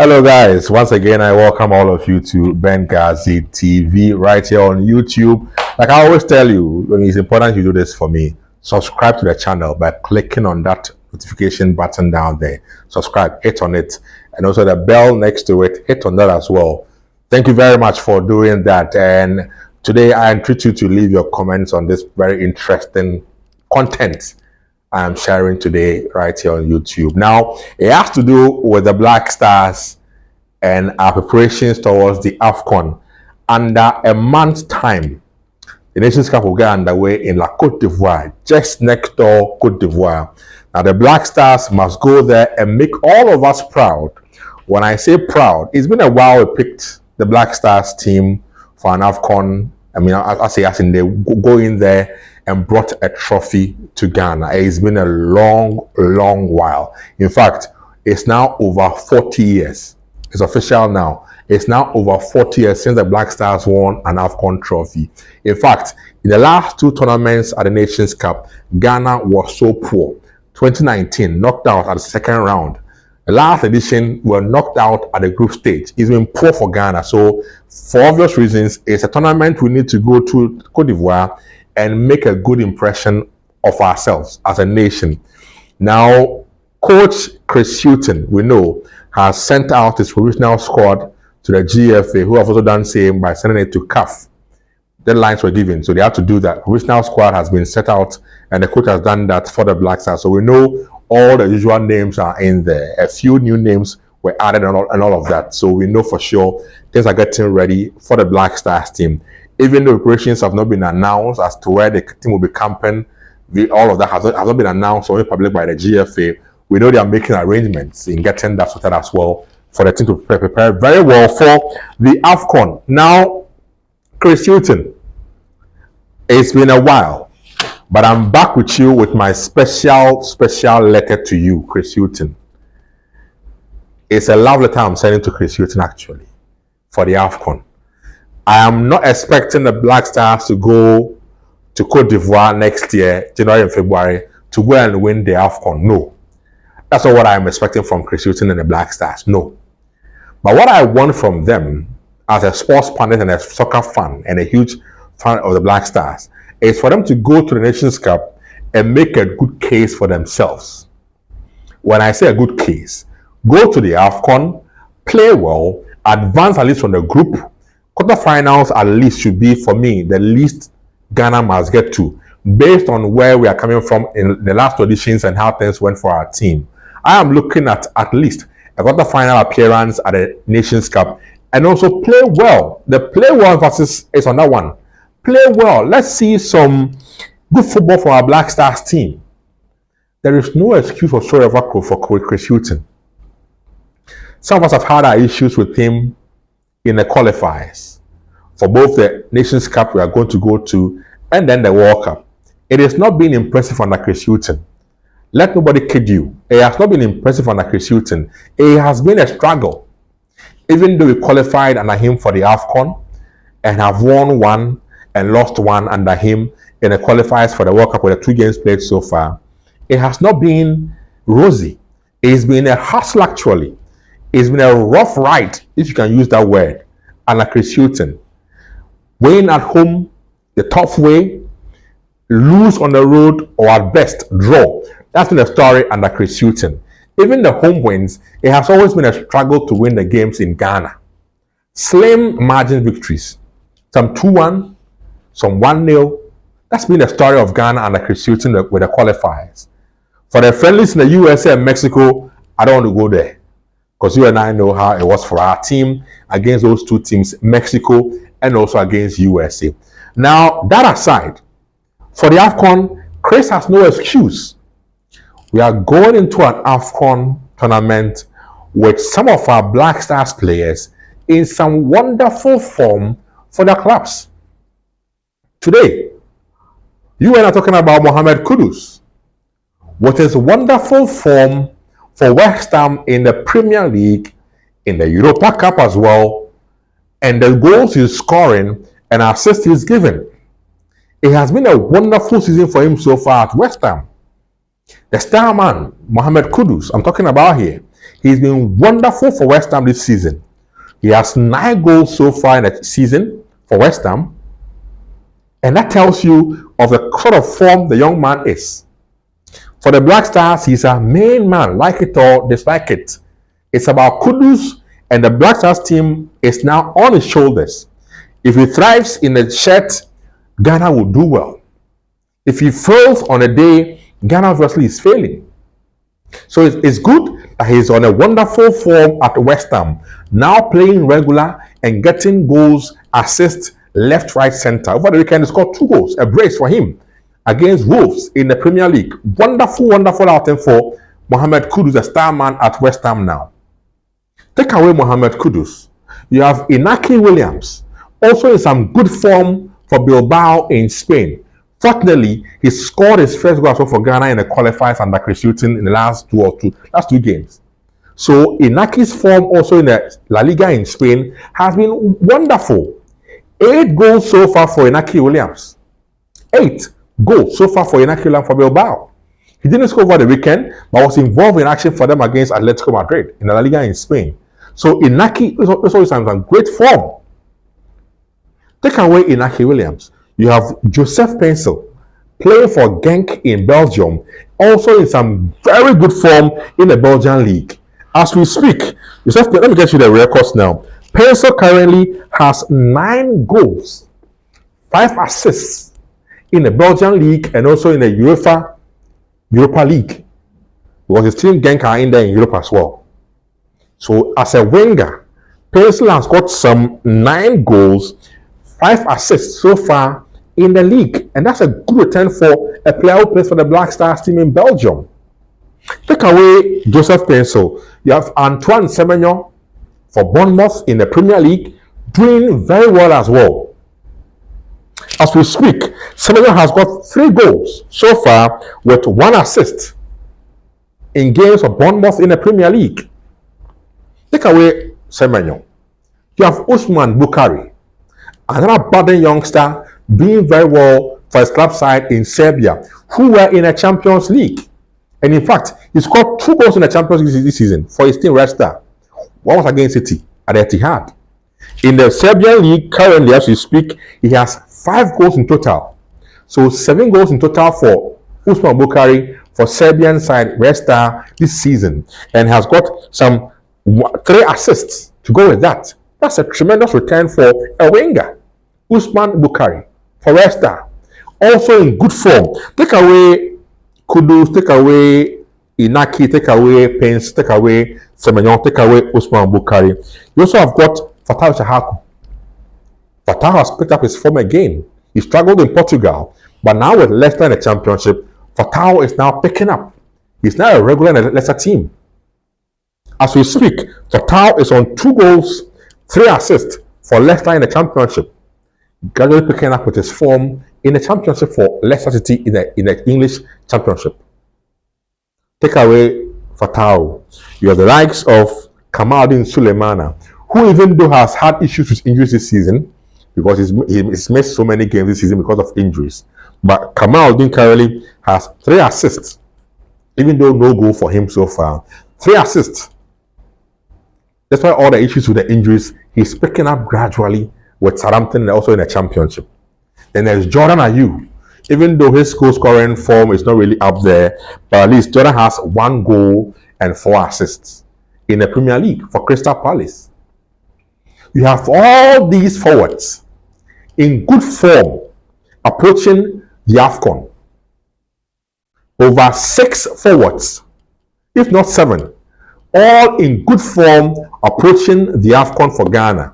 Hello, guys. Once again, I welcome all of you to Benghazi TV right here on YouTube. Like I always tell you, it's important you do this for me. Subscribe to the channel by clicking on that notification button down there. Subscribe, hit on it, and also the bell next to it, hit on that as well. Thank you very much for doing that. And today, I entreat you to leave your comments on this very interesting content I am sharing today right here on YouTube. Now, it has to do with the Black Stars and our preparations towards the Afcon. Under a month's time, the Nations Cup will get underway in La Côte d'Ivoire, just next door Côte d'Ivoire. Now, the Black Stars must go there and make all of us proud. When I say proud, it's been a while we picked the Black Stars team for an Afcon. I mean, I say as in they go in there and brought a trophy to Ghana. It's been a long while. In fact, it's now over 40 years. It's official now. It's now over 40 years since the Black Stars won an Afcon trophy. In fact, in the last two tournaments at the Nations Cup, Ghana was so poor. 2019, knocked out at the second round. The last edition were knocked out at the group stage. It's been poor for Ghana. So, for obvious reasons, it's a tournament we need to go to Cote d'Ivoire and make a good impression of ourselves as a nation. Now, Coach Chris Hughton, we know, has sent out his provisional squad to the GFA, who have also done the same by sending it to CAF. Deadlines were given, so they had to do that. Provisional squad has been set out, and the coach has done that for the Black Stars. So we know all the usual names are in there. A few new names were added and all of that. So we know for sure things are getting ready for the Black Stars team. Even though preparations have not been announced as to where the team will be camping, all of that has not been announced or made public by the GFA. We know they are making arrangements in getting that sorted as well for the team to prepare very well for the Afcon. Now, Chris Hughton, it's been a while, but I'm back with you with my special letter to you, Chris Hughton. It's a love letter I'm sending to Chris Hughton actually for the Afcon. I am not expecting the Black Stars to go to Cote d'Ivoire next year, January and February, to go and win the Afcon. No. That's not what I'm expecting from Chris Hughton and the Black Stars. No. But what I want from them, as a sports pundit and a soccer fan and a huge fan of the Black Stars, is for them to go to the Nations Cup and make a good case for themselves. When I say a good case, go to the Afcon, play well, advance at least from the group. Quarterfinals at least should be, for me, the least Ghana must get to, based on where we are coming from in the last auditions and how things went for our team. I am looking at least a quarterfinal appearance at the Nations Cup and also play well. The play well emphasis is on that one. Play well. Let's see some good football for our Black Stars team. There is no excuse for Chris Hughton. Some of us have had our issues with him in the qualifiers for both the Nations Cup we are going to go to and then the World Cup. It has not been impressive under Chris Hughton. Let nobody kid you. It has not been impressive under Chris Hughton. It has been a struggle. Even though we qualified under him for the Afcon and have won one and lost one under him in the qualifiers for the World Cup with the 2 games played so far, it has not been rosy. It's been a hustle actually. It's been a rough ride, if you can use that word, under Chris Hughton. Winning at home the tough way, lose on the road, or at best draw. That's been the story under Chris Hughton. Even the home wins, it has always been a struggle to win the games in Ghana. Slim margin victories, some 2-1, some 1-0. That's been the story of Ghana under Chris Hughton with the qualifiers. For the friendlies in the USA and Mexico, I don't want to go there, because you and I know how it was for our team against those two teams, Mexico and also against USA. Now, that aside, for the Afcon, Chris has no excuse. We are going into an Afcon tournament with some of our Black Stars players in some wonderful form for their clubs. Today, you and I are talking about Mohamed Kudus, with his wonderful form for West Ham in the Premier League, in the Europa Cup as well, and the goals he's scoring and assists he's giving. It has been a wonderful season for him so far at West Ham. The star man, Mohamed Kudus, I'm talking about here, He's been wonderful for West Ham this season. He has 9 goals so far in the season for West Ham. And that tells you of the sort of form the young man is. For the Black Stars, he's a main man, like it or dislike it. It's about Kudus, and the Black Stars team is now on his shoulders. If he thrives in the shirt, Ghana will do well. If he fails on a day, Ghana obviously is failing. So it's good that he's on a wonderful form at West Ham, now playing regular and getting goals, assists, left, right, center. Over the weekend, he scored 2 goals, a brace for him against Wolves in the Premier League. Wonderful outing for Mohamed Kudus, the star man at West Ham now. Take away Mohamed Kudus, you have Inaki Williams, also in some good form for Bilbao in Spain. Fortunately, he scored his first goal for Ghana in the qualifiers under Chris Hughton in the last two games. So Inaki's form also in the La Liga in Spain has been wonderful. 8 goals so far for Inaki Williams. 8 goals so far for Inaki Williams for Bilbao. He didn't score over the weekend, but was involved in action for them against Atletico Madrid in the La Liga in Spain. So Inaki is also in great form. Take away Inaki Williams, you have Joseph Pencil playing for Genk in Belgium, also in some very good form in the Belgian league. As we speak, Joseph, let me get you the records now. Pencil currently has 9 goals, 5 assists in the Belgian league and also in the Europa League, because his team Genk are in there in Europe as well. So as a winger, Pencil has got some 9 goals, 5 assists so far in the league, and that's a good return for a player who plays for the Black Stars team in Belgium. Take away Joseph Pencil, you have Antoine Semenyo for Bournemouth in the Premier League, doing very well as well. As we speak, Semenyo has got 3 goals so far with 1 assist in games for Bournemouth in the Premier League. Take away Semenyo, you have Usman Bukhari, another budding youngster doing very well for his club side in Serbia, who were in a Champions League. And in fact, he scored 2 goals in the Champions League this season for his team Red Star. One was against City at Etihad. In the Serbian league, currently as we speak, he has 5 goals in total. So 7 goals in total for Usman Bukhari for Serbian side Red Star this season, and has got some 3 assists to go with that. That's a tremendous return for a winger, Usman Bukhari for Red Star. Also in good form. Take away Kudus, take away Inaki, take away Pence, take away Semenyo, take away Usman Bukhari. You also have got Fatah Shahaku. Fatah has picked up his form again. He struggled in Portugal, but now with Leicester in the Championship, Fatah is now picking up. He's now a regular in the Leicester team. As we speak, Fatah is on 2 goals, 3 assists for Leicester in the Championship, gradually picking up with his form in the Championship for Leicester City in the English Championship. Take away Fatah, you have the likes of Kamaldeen Sulemana, who even though has had issues with injuries this season, because he's missed so many games this season because of injuries, but Kamaldeen currently has 3 assists, even though no goal for him so far. 3 assists. Despite all the issues with the injuries, he's picking up gradually with Southampton and also in the Championship. Then there's Jordan Ayew. Even though his goal scoring form is not really up there, but at least Jordan has 1 goal and 4 assists in the Premier League for Crystal Palace. You have all these forwards in good form approaching the Afcon. Over 6 forwards, if not 7, all in good form approaching the Afcon for Ghana.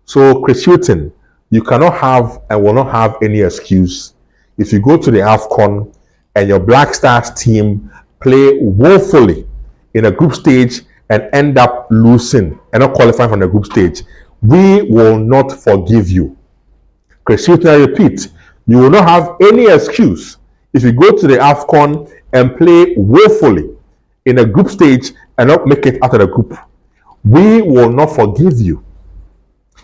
So Chris Hughton, you cannot have and will not have any excuse if you go to the Afcon and your Black Stars team play woefully in a group stage and end up losing and not qualifying from the group stage. We will not forgive you. Chris Hughton, I repeat, you will not have any excuse if you go to the Afcon and play woefully in a group stage and not make it out of the group. We will not forgive you.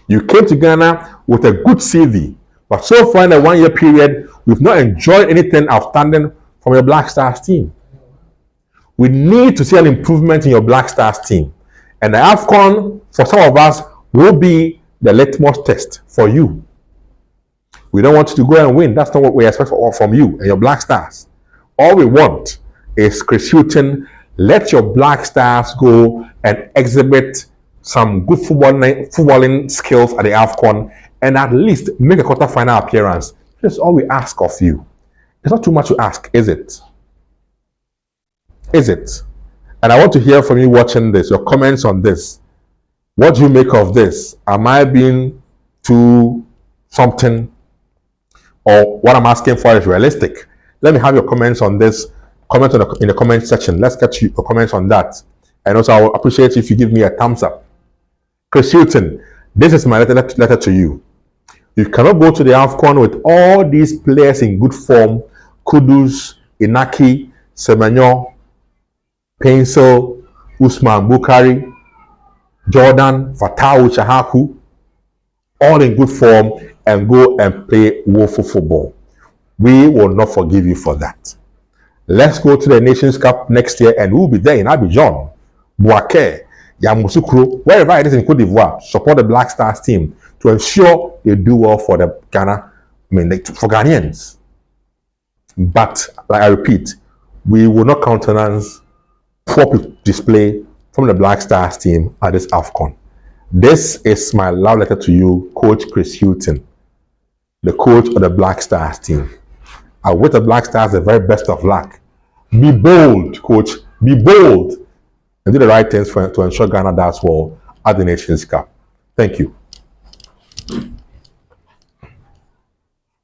You came to Ghana with a good CV, but so far in a 1-year period, we've not enjoyed anything outstanding from your Black Stars team. We need to see an improvement in your Black Stars team. And the Afcon, for some of us, will be the litmus test for you. We don't want you to go and win. That's not what we expect from you and your Black Stars. All we want is Chris Hughton. Let your Black Stars go and exhibit some good footballing skills at the Afcon and at least make a quarter-final appearance. That's all we ask of you. It's not too much to ask, is it? Is it? And I want to hear from you watching this, your comments on this. What do you make of this? Am I being too something? Or what I'm asking for is realistic? Let me have your comments on this. Comment in the comment section. Let's get your comments on that. And also, I will appreciate if you give me a thumbs up. Chris Hughton, this is my letter to you. You cannot go to the Afcon with all these players in good form. Kudus, Inaki, Semenyo, Pencil, Usman Bukari, Jordan, Fatau Chahaku, all in good form, and go and play woeful football. We will not forgive you for that. Let's go to the Nations Cup next year, and we'll be there in Abidjan, Bouaké, Yamoussoukro, wherever it is in Cote d'Ivoire. Support the Black Stars team to ensure they do well for the for Ghanaians. But, like I repeat, we will not countenance poor display from the Black Stars team at this Afcon. This is my love letter to you, Coach Chris Hughton, the coach of the Black Stars team. I wish the Black Stars the very best of luck. Be bold, coach. Be bold and do the right things to ensure Ghana does well at the Nations Cup. Thank you.